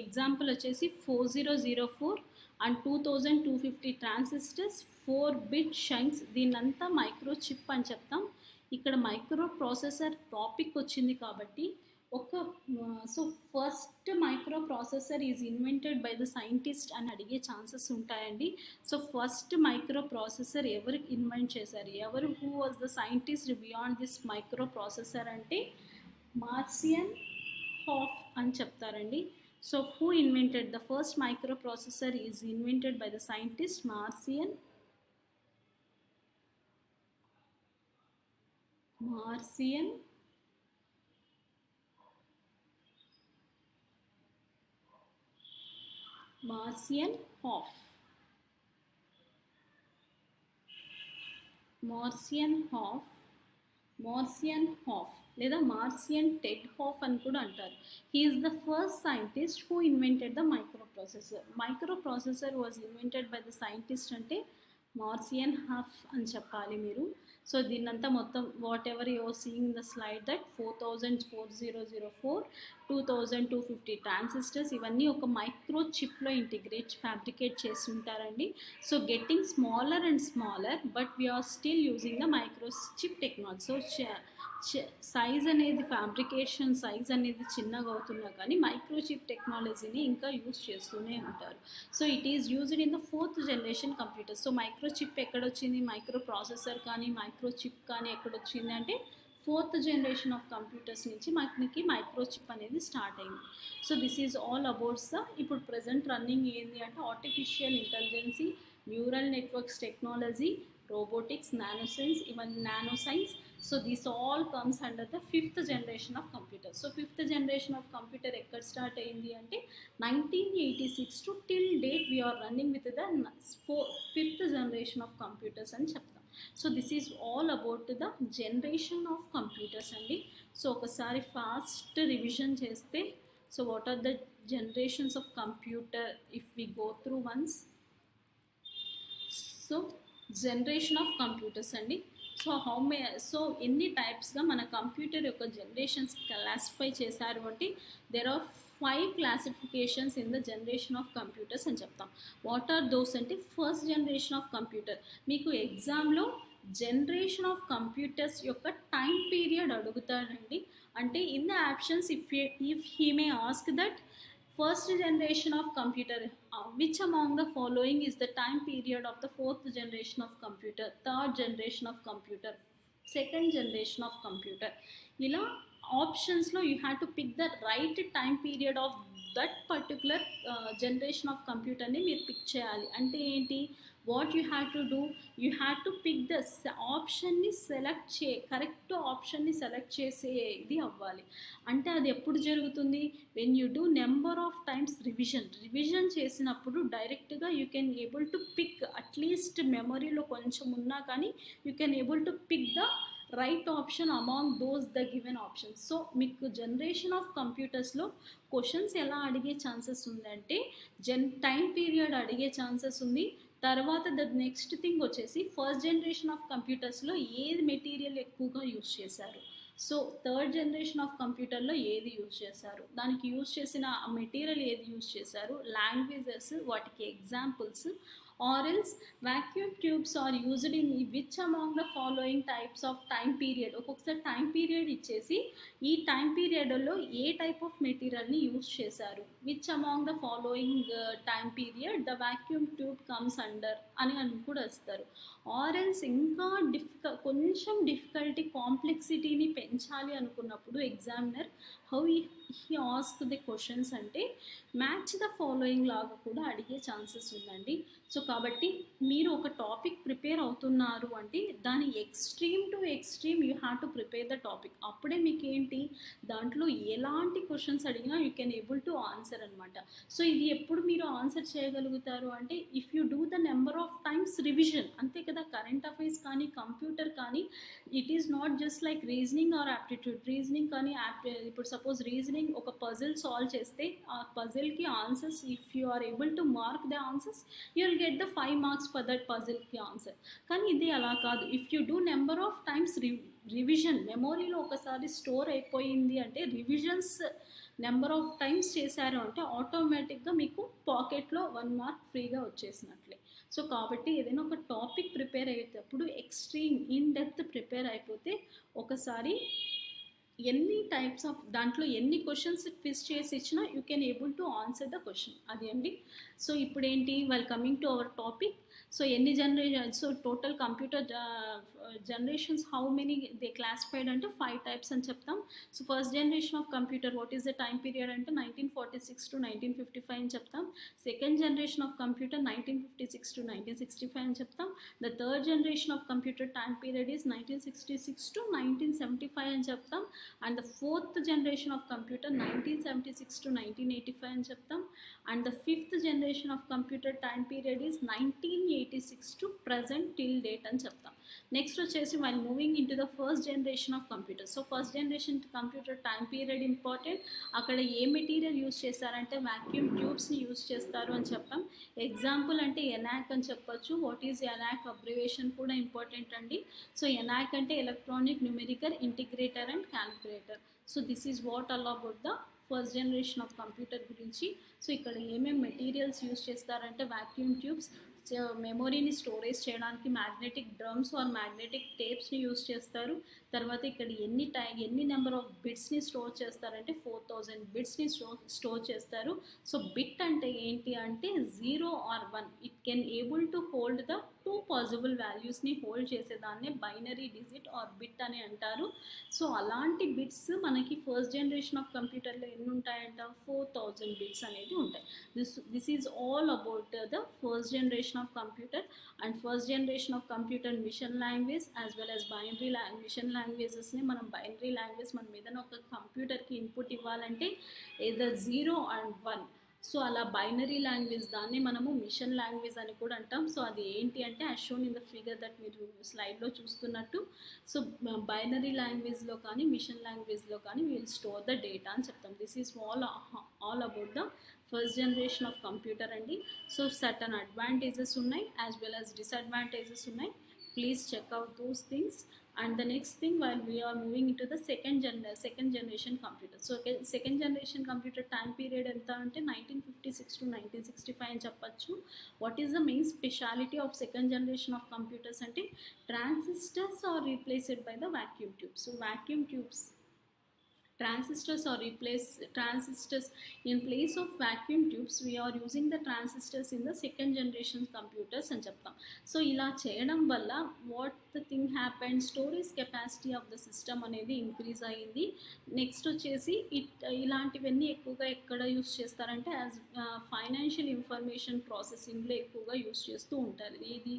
ఎగ్జాంపుల్ వచ్చేసి 4004 అండ్ 2250 ట్రాన్సిస్టర్స్ 4-bit షంక్స్, దీన్నంతా మైక్రో చిప్ అని చెప్తాం. ఇక్కడ మైక్రో ప్రాసెసర్ టాపిక్ వచ్చింది కాబట్టి so first microprocessor is invented by the scientist అని అడిగే ఛాన్సెస్ ఉంటాయండి. సో ఫస్ట్ మైక్రో ప్రాసెసర్ ఎవరు ఇన్వెంట్ చేశారు, who was the scientist beyond this microprocessor అంటే మార్సియన్ హాఫ్ అని చెప్తారండి. So who invented the first microprocessor is invented by the scientist Marcian Hoff లేదా మార్సియన్ టెడ్ హాఫ్ అని కూడా అంటారు. He is the first scientist who invented the microprocessor was invented by the scientist అంటే Marcian Hoff అని చెప్పాలి మీరు. So దీన్నంతా మొత్తం whatever you are seeing the slide that 4004 2250 transistors ఇవన్నీ ఒక మైక్రో చిప్లో ఫ్యాబ్రికేట్ చేసి ఉంటారండి. So getting smaller and smaller but we're still using the microchip technology. So size అనేది ఫ్యాబ్రికేషన్ సైజ్ అనేది చిన్నగా అవుతున్నా కానీ మైక్రోచిప్ టెక్నాలజీని ఇంకా యూజ్ చేస్తూనే ఉంటారు. So it is used in the 4th generation computer. So microchip ఎక్కడొచ్చింది, మైక్రో ప్రాసెసర్ కానీ మైక్రోచిప్ కానీ ఎక్కడొచ్చింది అంటే 4th జనరేషన్ ఆఫ్ కంప్యూటర్స్ నుంచి మనకి మైక్రోచిప్ అనేది స్టార్ట్ అయింది. So this is all abouts ఇప్పుడు ప్రజెంట్ రన్నింగ్ ఏంటి అంటే artificial intelligence, neural networks technology, robotics, nanoscience. So this all comes under the 5th generation of computer. So 5th generation of computer ekkada start ayindi ante 1986 to till date we are running with the 5th generation of computers ani cheptam. So this is all about the generation of computers అండి. So ఒకసారి fast revision చేస్తే, so what are the generations of computer if we go through once. So generation of computers అండి. So ఎన్ని టైప్స్గా మన computer యొక్క generations classify చేశారు అంటే there are 5 classifications in the generation of computers అని చెప్తాం. వాట్ ఆర్ దోస్ అంటే ఫస్ట్ జనరేషన్ ఆఫ్ కంప్యూటర్. మీకు ఎగ్జామ్లో జనరేషన్ ఆఫ్ కంప్యూటర్స్ యొక్క టైం పీరియడ్ అడుగుతారండి. అంటే in the options if he may ask that first generation of computer, which among the following is the time period of the fourth generation of computer, third generation of computer, second generation of computer, ila options lo you have to pick the right time period of that particular generation of computer ni meer pick cheyali. Ante enti, what you have to do, you have to pick the option ni select correct option ni select చేసేది అవ్వాలి. అంటే అది ఎప్పుడు జరుగుతుంది, when you do number of times revision చేసినప్పుడు డైరెక్ట్గా you can able to pick, at least మెమరీలో కొంచెం ఉన్నా కానీ you can able to pick the right option among those the given options. So మీకు జనరేషన్ ఆఫ్ కంప్యూటర్స్లో క్వశ్చన్స్ ఎలా అడిగే ఛాన్సెస్ ఉందంటే టైం పీరియడ్ అడిగే ఛాన్సెస్ ఉంది. తర్వాత ద నెక్స్ట్ థింగ్ వచ్చేసి ఫస్ట్ జనరేషన్ ఆఫ్ కంప్యూటర్స్లో ఏది మెటీరియల్ ఎక్కువగా యూజ్ చేశారు, సో థర్డ్ జనరేషన్ ఆఫ్ కంప్యూటర్లో ఏది యూజ్ చేశారు, దానికి యూజ్ చేసిన మెటీరియల్ ఏది యూజ్ చేశారు, లాంగ్వేజెస్, వాటికి examples, or else vacuum tubes are used in which among the following types of time period. ఒక్కొక్కసారి టైం పీరియడ్ ఇచ్చేసి ఈ టైం పీరియడ్లో ఏ టైప్ ఆఫ్ మెటీరియల్ని యూజ్ చేశారు, which among the following time period the vacuum tube comes under అని కూడా వస్తారు. Or else ఇంకా కొంచెం డిఫికల్టీ కాంప్లెక్సిటీని పెంచాలి అనుకున్నప్పుడు examiner how he ask the questions అంటే మ్యాచ్ ద ఫాలోయింగ్ లాగా కూడా అడిగే ఛాన్సెస్ ఉందండి. సో కాబట్టి మీరు ఒక టాపిక్ ప్రిపేర్ అవుతున్నారు అంటే దాని extreme to extreme you have to prepare the topic. అప్పుడే మీకు ఏంటి, దాంట్లో ఎలాంటి క్వశ్చన్స్ అడిగినా you can able to answer అనమాట. సో ఇది ఎప్పుడు మీరు ఆన్సర్ చేయగలుగుతారు అంటే if you do the number of times revision, అంతే కదా. కరెంట్ అఫైర్స్ కానీ కంప్యూటర్ కానీ it is not just like reasoning or aptitude. Reasoning కానీ ఇప్పుడు సపోజ్ రీజనింగ్ ఒక పజిల్ సాల్వ్ చేస్తే ఆ పజిల్కి answers if you are able to mark the answers you will get the 5 marks for that పజిల్కి answer. కానీ ఇది అలా కాదు. If you do number of times revision, మెమోరీలో ఒకసారి స్టోర్ అయిపోయింది అంటే రివిజన్స్ నెంబర్ ఆఫ్ టైమ్స్ చేశారు అంటే ఆటోమేటిక్గా మీకు పాకెట్లో 1 మార్క్ ఫ్రీగా వచ్చేసినట్లే. సో కాబట్టి ఏదైనా ఒక టాపిక్ ప్రిపేర్ అయ్యేటప్పుడు ఎక్స్ట్రీమ్ ఇన్ డెప్త్ ప్రిపేర్ అయిపోతే ఒకసారి ఎన్ని టైప్స్ ఆఫ్ దాంట్లో ఎన్ని క్వశ్చన్స్ ఫిక్స్ చేసి ఇచ్చినా you can able to answer the question, అది అండి. సో ఇప్పుడు ఏంటి, well coming to our topic. So ఎన్ని generation, so total computer generations how many they classified అంటే 5 టైప్స్ అని చెప్తాం. So first generation of computer what is the time period అంటే 1946 to 1955 అని చెప్తాం. Second generation of computer 1956 to 1965 అని చెప్తాం. The third generation of computer time period is 1966 to 1975 అని చెప్తాం. And the fourth generation of computer 1976 to 1985 అని చెప్తాం. And the fifth generation of computer time period is 1986 to present till date అని చెప్తాం. Next వచ్చేసి while moving in to the first generation of computer. So first generation computer time period important. అక్కడ ఏ material use చేస్తారంటే vacuum ట్యూబ్స్ని use చేస్తారు అని చెప్పాం. ఎగ్జాంపుల్ అంటే ఎనాక్ అని చెప్పొచ్చు. వాట్ ఈజ్ ఎనాక్ అబ్రివేషన్ కూడా ఇంపార్టెంట్ అండి. సో ఎనాక్ అంటే electronic numerical integrator and calculator. So this is what all about the first generation of computer గురించి. సో ఇక్కడ ఏమేమి మెటీరియల్స్ యూజ్ చేస్తారంటే వాక్యూమ్ ట్యూబ్స్, మెమొరీని స్టోరేజ్ చేయడానికి మ్యాగ్నెటిక్ డ్రమ్స్ ఆర్ మ్యాగ్నెటిక్ టేప్స్ని యూజ్ చేస్తారు. తర్వాత ఇక్కడ ఎన్ని నెంబర్ ఆఫ్ బిట్స్ని స్టోర్ చేస్తారంటే 4000 బిట్స్ని స్టోర్ చేస్తారు. సో బిట్ అంటే ఏంటి అంటే 0 or 1, it can able to hold the 2 possible వాల్యూస్ని హోల్డ్ చేసేదాన్నే బైనరీ డిజిట్ ఆర్ బిట్ అని అంటారు. సో అలాంటి బిట్స్ మనకి ఫస్ట్ జనరేషన్ ఆఫ్ కంప్యూటర్లో ఎన్ని ఉంటాయంట, 4000 బిట్స్ అనేది ఉంటాయి. This is all about the first generation of computer and first generation of computer mission language as well as binary mission languages ని మనం బైనరీ లాంగ్వేజ్ మనం ఏదైనా ఒక కంప్యూటర్కి ఇన్పుట్ ఇవ్వాలంటే either 0 and 1. సో అలా బైనరీ లాంగ్వేజ్ దాన్ని మనము మిషన్ లాంగ్వేజ్ అని కూడా అంటాం. సో అది ఏంటి అంటే as shown in the figure that మీరు స్లైడ్లో చూస్తున్నట్టు. సో బైనరీ లాంగ్వేజ్లో కానీ మిషన్ లాంగ్వేజ్లో కానీ విల్ స్టోర్ ద డేటా అని చెప్తాం. This is all about the first generation of computer అండి. సో సర్టన్ అడ్వాంటేజెస్ ఉన్నాయి యాజ్ వెల్ యాజ్ డిసడ్వాంటేజెస్ ఉన్నాయి. Please check out those things. And the next thing, while we are moving into the second generation computer. So second generation computer time period enta ante 1956 to 1965 అని చెప్పచ్చు. What is the main speciality of second generation of computers ante transistors are replaced by the vacuum tubes. So vacuum tubes, transistors in place of vacuum tubes. We are using the transistors in the second generation computers అని చెప్తాం. So ఇలా చేయడం వల్ల what the thing happen, storage capacity of the system అనేది increase అయ్యింది. Next వచ్చేసి ఇలాంటివన్నీ ఎక్కువగా ఎక్కడ యూస్ చేస్తారంటే యాజ్ ఫైనాన్షియల్ ఇన్ఫర్మేషన్ ప్రాసెసింగ్లో ఎక్కువగా యూస్ చేస్తూ ఉంటారు. ఇది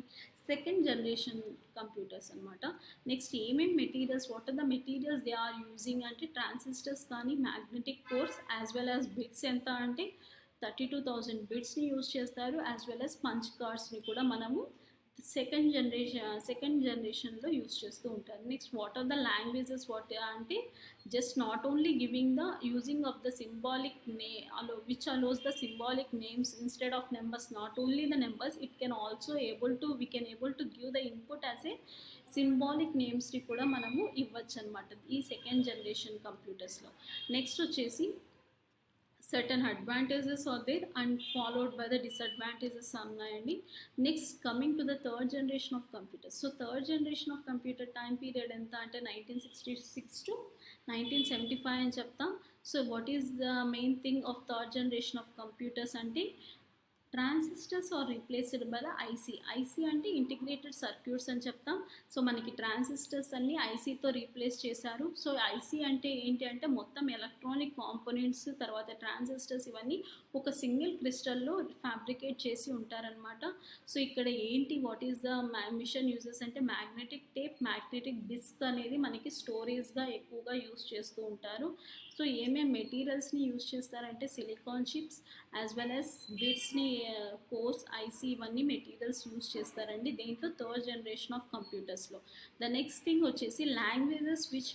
సెకండ్ జనరేషన్ కంప్యూటర్స్ అనమాట. నెక్స్ట్ ఏమేమి materials, what are the materials they are using అంటే ట్రాన్సిస్టర్స్ కానీ magnetic cores as well as bits ఎంత అంటే 32,000 బిట్స్ని యూజ్ చేస్తారు. యాజ్ వెల్ యాజ్ పంచ్ కార్డ్స్ని కూడా మనము సెకండ్ జనరేషన్లో యూస్ చేస్తూ ఉంటారు. Next what are the languages, what అంటే just not only giving the using of the symbolic which allows the symbolic names instead of numbers. Not only the numbers, it can also we can able to give the input as a symbolic నేమ్స్ని కూడా మనము ఇవ్వచ్చు అనమాట ఈ second generation కంప్యూటర్స్లో. Next వచ్చేసి certain advantages are there and followed by the disadvantages ఉన్నాయండి. Next coming to the third generation of computers. So third generation of computer time period ఎంత అంటే 1966 to 1975 అని చెప్తాం. So what is the main thing of third generation of computers అంటే transistors are replaced by the IC అంటే integrated circuits అని చెప్తాం. So మనకి transistors అన్నీ ఐసీతో రీప్లేస్ చేశారు. సో ఐసీ అంటే ఏంటి అంటే మొత్తం ఎలక్ట్రానిక్ కాంపోనెంట్స్, తర్వాత ట్రాన్సిస్టర్స్ ఇవన్నీ ఒక సింగిల్ క్రిస్టల్లో ఫ్యాబ్రికేట్ చేసి ఉంటారనమాట. సో ఇక్కడ ఏంటి what is the machine uses అంటే మ్యాగ్నెటిక్ టేప్, మ్యాగ్నెటిక్ డిస్క్ అనేది మనకి స్టోరేజ్గా ఎక్కువగా యూస్ చేస్తూ ఉంటారు. సో ఏమేమి మెటీరియల్స్ని యూస్ చేస్తారంటే silicon chips as well as బిట్స్ని, కోర్స్, ఐసీ ఇవన్నీ మెటీరియల్స్ యూస్ చేస్తారండి దేంట్లో థర్డ్ జనరేషన్ ఆఫ్ కంప్యూటర్స్లో. ద నెక్స్ట్ థింగ్ వచ్చేసి languages which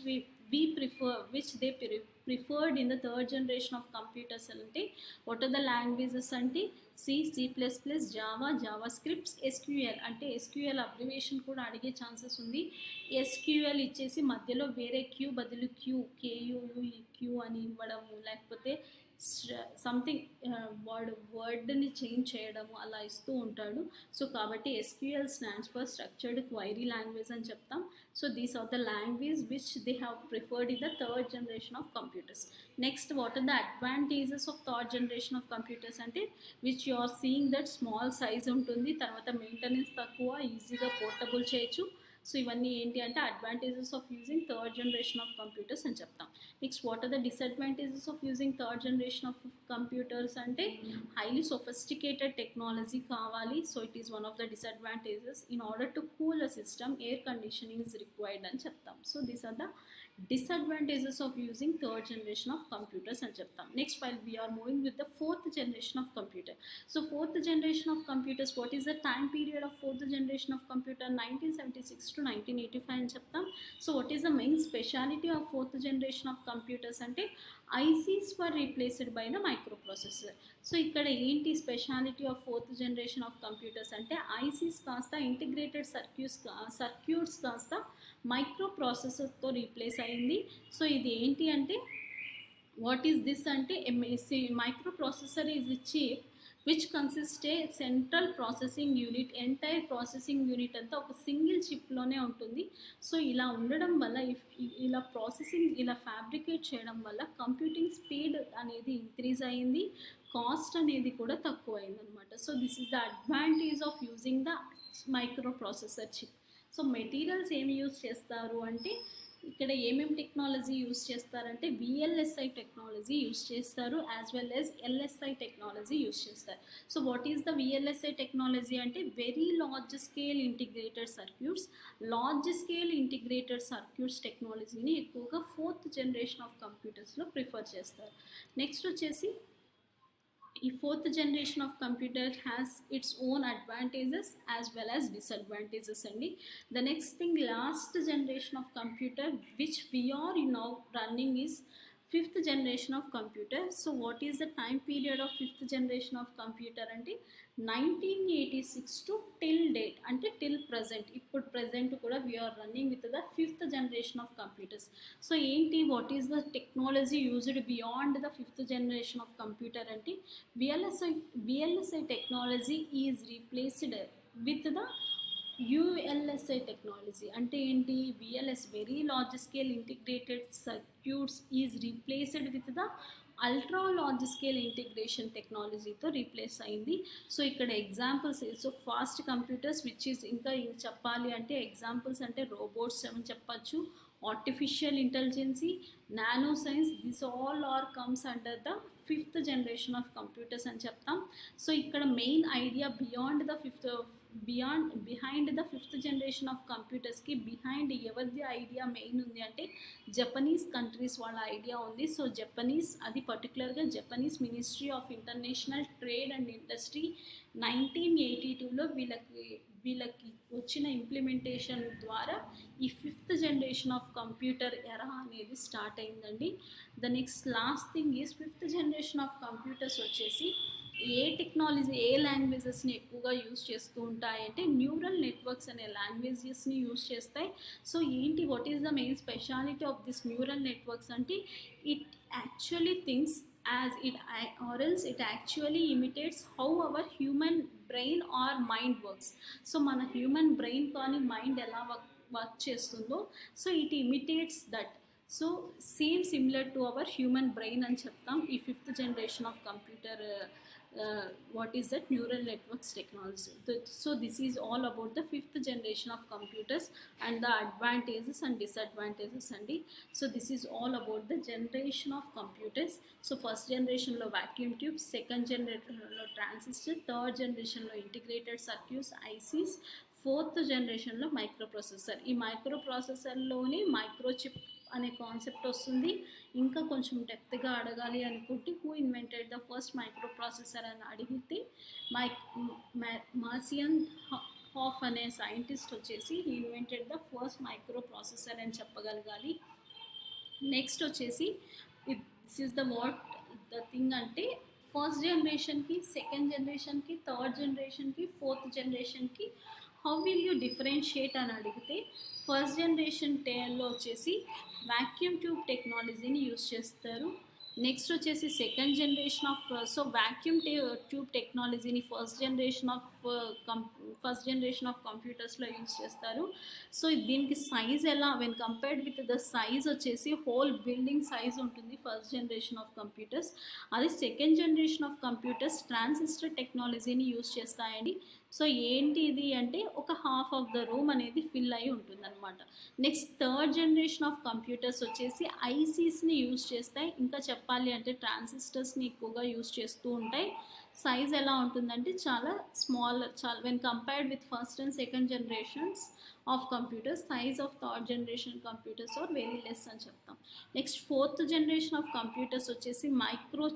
they preferred in the third generation of computers అంటే what are the languages అంటే C++, Java scripts, SQL అంటే SQL abbreviation కూడా అడిగే ఛాన్సెస్ ఉంది. SQL ఇచ్చేసి మధ్యలో వేరే క్యూ బదులు క్యూ అని ఇవ్వడము, లేకపోతే సంథింగ్ వర్డ్ని చేంజ్ చేయడము అలా ఇస్తూ ఉంటాడు. సో కాబట్టి SQL stands for structured query language అని చెప్తాం. So these are the language which they have preferred in the third generation of computers. Next what are the advantages of third generation of computers అంటే which you are seeing that small size ఉంటుంది, తర్వాత maintenance తక్కువ, ఈజీగా portable చేయొచ్చు. So ఇవన్నీ ఏంటి అంటే advantages of using third generation of computers అని చెప్తాం. Next what are the disadvantages of using third generation of computers అంటే హైలీ సొఫిస్టికేటెడ్ టెక్నాలజీ కావాలి. So it is one of the disadvantages. In order to cool a system air conditioning is required అని చెప్తాం. So these are the disadvantages of using third generation of computers అని చెప్తాం. Next while we are moving with the fourth generation of computer. So fourth generation of computers, what is the time period of fourth generation of computer? 1976 to 1985 అని చెప్తాం. So what is the main speciality of fourth generation of computers అంటే ICs were replaced by the microprocessor. So ఇక్కడ ఏంటి speciality of fourth generation of computers అంటే ICs కాస్త integrated circuits కాస్త micro ప్రాసెసర్తో replace అయింది. So ఇది ఏంటి అంటే వాట్ ఈస్ దిస్ అంటే micro processor is chip which consist A central processing unit. Entire processing unit అంతా ఒక సింగిల్ చిప్లోనే ఉంటుంది. సో ఇలా ఉండడం వల్ల ఇలా ప్రాసెసింగ్ ఇలా ఫ్యాబ్రికేట్ చేయడం వల్ల కంప్యూటింగ్ స్పీడ్ అనేది ఇంక్రీజ్ అయ్యింది, కాస్ట్ అనేది కూడా తక్కువ అయిందనమాట. So this is the advantage of using the microprocessor chip. So materials ఏమి యూజ్ చేస్తారు అంటే ఇక్కడ ఏమేమి టెక్నాలజీ యూజ్ చేస్తారంటే VLSI టెక్నాలజీ యూజ్ చేస్తారు as well as LSI technology use చేస్తారు. So what is the VLSI technology అంటే very large scale integrated circuits టెక్నాలజీని ఎక్కువగా ఫోర్త్ జనరేషన్ ఆఫ్ కంప్యూటర్స్లో ప్రిఫర్ చేస్తారు. నెక్స్ట్ వచ్చేసి ఈ fourth generation of computer has its own advantages as well as disadvantages అండి. The next thing, last generation of computer which we are now running is fifth generation of computer. So what is the time period of fifth generation of computer అంటే 1986 to till date, అంటే till present. ఇప్పుడు present కూడా we are running with the fifth generation of computers. So ఏంటి, what is the technology used beyond the fifth generation of computer అంటే VLSI technology is replaced with the ULSI technology. అంటే ఏంటి, VLSI very large scale integrated circuits is replaced with the ultra large scale integration టెక్నాలజీతో replace అయింది. So ఇక్కడ examples, so fast computers which is, ఇంకా చెప్పాలి అంటే examples అంటే robots అని చెప్పచ్చు, artificial intelligence, nano science, this all are comes under the fifth generation of computers అని చెప్తాం. సో ఇక్కడ main idea behind the fifth generation of కంప్యూటర్స్కి బిహైండ్ ఎవరిది ఐడియా మెయిన్ ఉంది అంటే జపనీస్ కంట్రీస్ వాళ్ళ ఐడియా ఉంది. సో జపనీస్, అది పర్టికులర్గా Japanese ministry of international trade and industry 1982లో వీళ్ళకి వచ్చిన ఇంప్లిమెంటేషన్ ద్వారా ఈ ఫిఫ్త్ జనరేషన్ ఆఫ్ కంప్యూటర్ ఎరా అనేది స్టార్ట్ అయిందండి. The next last thing is fifth generation of computers వచ్చేసి ఏ టెక్నాలజీ, ఏ లాంగ్వేజెస్ని ఎక్కువగా యూజ్ చేస్తూ ఉంటాయి అంటే న్యూరల్ నెట్వర్క్స్ అనే లాంగ్వేజెస్ని యూజ్ చేస్తాయి. సో ఏంటి, what is the main speciality of this neural networks అంటే it actually thinks as it, or else it actually imitates how our human brain or mind works. So మన human brain కానీ mind ఎలా work చేస్తుందో, so it imitates that. So same similar to our human brain అని చెప్తాం ఈ fifth generation of computer. What is that neural networks technology. So this is all about the fifth generation of computers and the advantages and disadvantages andi. So this is all about the generation of computers. So first generation lo vacuum tubes, second generation lo transistor, third generation lo integrated circuits ICs, fourth జనరేషన్లో microprocessor. ఈ మైక్రోప్రాసెసర్లోని microchip అనే concept వస్తుంది. ఇంకా కొంచెం డెప్త్గా అడగాలి అనుకుంటే who invented the first microprocessor అని అడిగితే మార్సియన్ హాఫ్ అనే సైంటిస్ట్ వచ్చేసి he invented the first microprocessor అని చెప్పగలగాలి. నెక్స్ట్ వచ్చేసి this is the what the thing అంటే ఫస్ట్ జనరేషన్కి, సెకండ్ జనరేషన్కి, థర్డ్ జనరేషన్కి, ఫోర్త్ జనరేషన్కి హౌ విల్ యూ డిఫరెన్షియేట్ అని అడిగితే ఫస్ట్ జనరేషన్ టేల్లో వచ్చేసి వాక్యూమ్ ట్యూబ్ టెక్నాలజీని యూజ్ చేస్తారు. నెక్స్ట్ వచ్చేసి second generation of, so vacuum tube టెక్నాలజీని ఫస్ట్ జనరేషన్ ఆఫ్ కంప్యూటర్స్లో యూజ్ చేస్తారు. సో దీనికి సైజ్ ఎలా, when compared with the size వచ్చేసి హోల్ బిల్డింగ్ సైజ్ ఉంటుంది ఫస్ట్ జనరేషన్ ఆఫ్ కంప్యూటర్స్. అది second generation of computers transistor టెక్నాలజీని యూజ్ చేస్తాయండి. సో ఏంటి ఇది అంటే ఒక హాఫ్ ఆఫ్ ద రూమ్ అనేది ఫిల్ అయి ఉంటుంది అనమాట. Next third generation of computers వచ్చేసి ఐసీస్ని యూజ్ చేస్తాయి. ఇంకా చెప్పాలి అంటే ట్రాన్సిస్టర్స్ని ఎక్కువగా యూజ్ చేస్తూ ఉంటాయి. సైజ్ ఎలా ఉంటుందంటే చాలా స్మాల్, చాలా when compared with first and second generations of computers, size of third generation computers are very less అని చెప్తాం. Next fourth generation of computers వచ్చేసి మైక్రో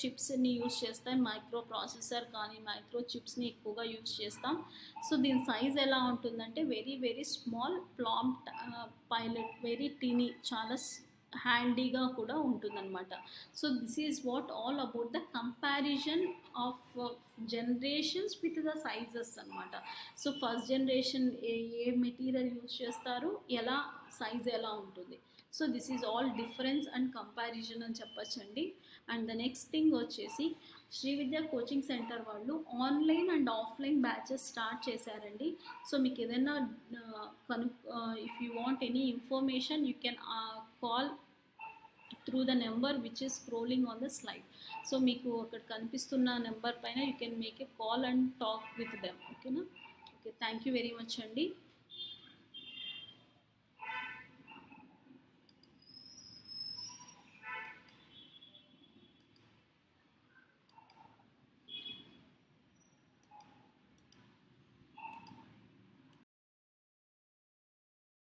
చిప్స్ని యూజ్ చేస్తాయి. మైక్రో ప్రాసెసర్ కానీ మైక్రో చిప్స్ని ఎక్కువగా యూజ్ చేస్తాం. సో దీని సైజ్ ఎలా ఉంటుందంటే very very small, plant pilot, very tiny, చాలా హ్యాండీగా కూడా ఉంటుందన్నమాట. So this is what all about the comparison of generations with the sizes అనమాట. సో ఫస్ట్ జనరేషన్ ఏ మెటీరియల్ యూజ్ చేస్తారు, ఎలా సైజ్ ఎలా ఉంటుంది. So this is all difference and comparison అని చెప్పచ్చండి. అండ్ ద నెక్స్ట్ థింగ్ వచ్చేసి శ్రీ విద్యా కోచింగ్ సెంటర్ వాళ్ళు online and offline batches start చేశారండి. సో మీకు ఏదైనా if you want any information you can call through the number which is scrolling on the slide. So మీకు అక్కడ కనిపిస్తున్న నెంబర్ పైన you can make a call and talk with them. ఓకేనా? Okay, thank you very much అండి.